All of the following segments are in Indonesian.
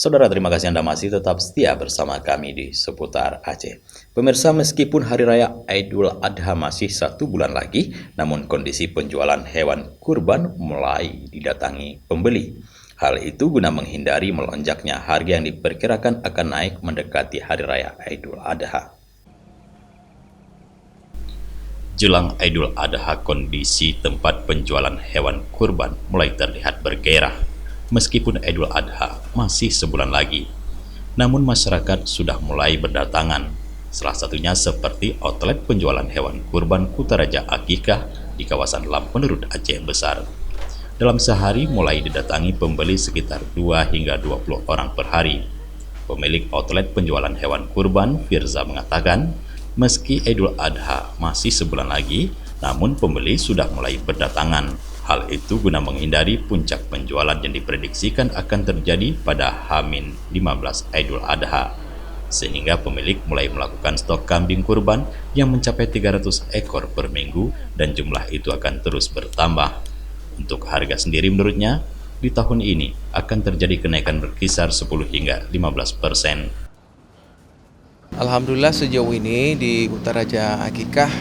Saudara, terima kasih Anda masih tetap setia bersama kami di Seputar Aceh. Pemirsa, meskipun Hari Raya Idul Adha masih 1 bulan lagi, namun kondisi penjualan hewan kurban mulai didatangi pembeli. Hal itu guna menghindari melonjaknya harga yang diperkirakan akan naik mendekati Hari Raya Idul Adha. Jelang Idul Adha, kondisi tempat penjualan hewan kurban mulai terlihat bergairah. Meskipun Idul Adha masih sebulan lagi, namun masyarakat sudah mulai berdatangan. Salah satunya seperti outlet penjualan hewan kurban Kutaraja Akikah di kawasan Lampenerut Aceh Besar. Dalam sehari mulai didatangi pembeli sekitar 2 hingga 20 orang per hari. Pemilik outlet penjualan hewan kurban, Firza, mengatakan, meski Idul Adha masih sebulan lagi, namun pembeli sudah mulai berdatangan. Hal itu guna menghindari puncak penjualan yang diprediksikan akan terjadi pada H-15 Idul Adha. Sehingga pemilik mulai melakukan stok kambing kurban yang mencapai 300 ekor per minggu dan jumlah itu akan terus bertambah. Untuk harga sendiri menurutnya, di tahun ini akan terjadi kenaikan berkisar 10 hingga 15%. Alhamdulillah sejauh ini di Kutaraja Akikah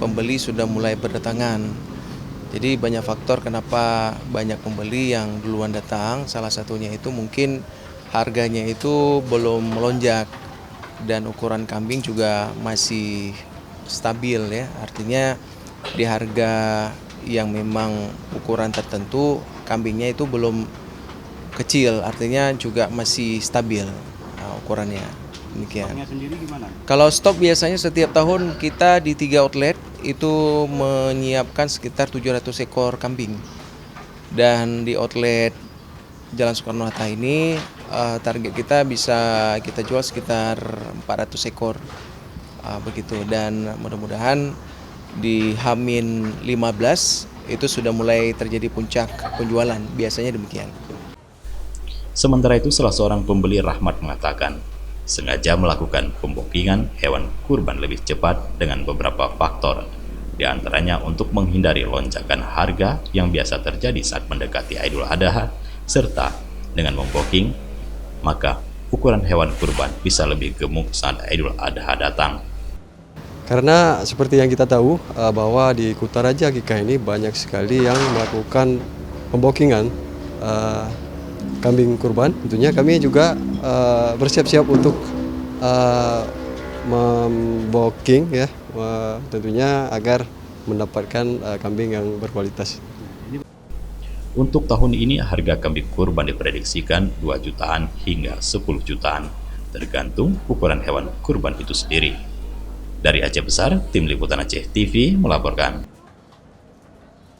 pembeli sudah mulai berdatangan. Jadi banyak faktor kenapa banyak pembeli yang duluan datang. Salah satunya itu mungkin harganya itu belum melonjak dan ukuran kambing juga masih stabil ya. Artinya di harga yang memang ukuran tertentu kambingnya itu belum kecil, artinya juga masih stabil ukurannya. Demikian. Stoknya sendiri gimana? Kalau stok biasanya setiap tahun kita di 3 outlet itu menyiapkan sekitar 700 ekor kambing. Dan di outlet Jalan Soekarno-Hatta ini target kita bisa kita jual sekitar 400 ekor. Begitu, dan mudah-mudahan di H-15 itu sudah mulai terjadi puncak penjualan, biasanya demikian. Sementara itu, salah seorang pembeli, Rahmat, mengatakan sengaja melakukan pembokingan hewan kurban lebih cepat dengan beberapa faktor, di antaranya untuk menghindari lonjakan harga yang biasa terjadi saat mendekati Idul Adha, serta dengan memboking, maka ukuran hewan kurban bisa lebih gemuk saat Idul Adha datang. Karena seperti yang kita tahu bahwa di Kutaraja Akikah ini banyak sekali yang melakukan pembokingan kambing kurban. Tentunya kami juga bersiap-siap untuk memboking ya, tentunya agar mendapatkan kambing yang berkualitas. Untuk tahun ini harga kambing kurban diprediksikan 2 jutaan hingga 10 jutaan, tergantung ukuran hewan kurban itu sendiri. Dari Aceh Besar, Tim Liputan Aceh TV melaporkan.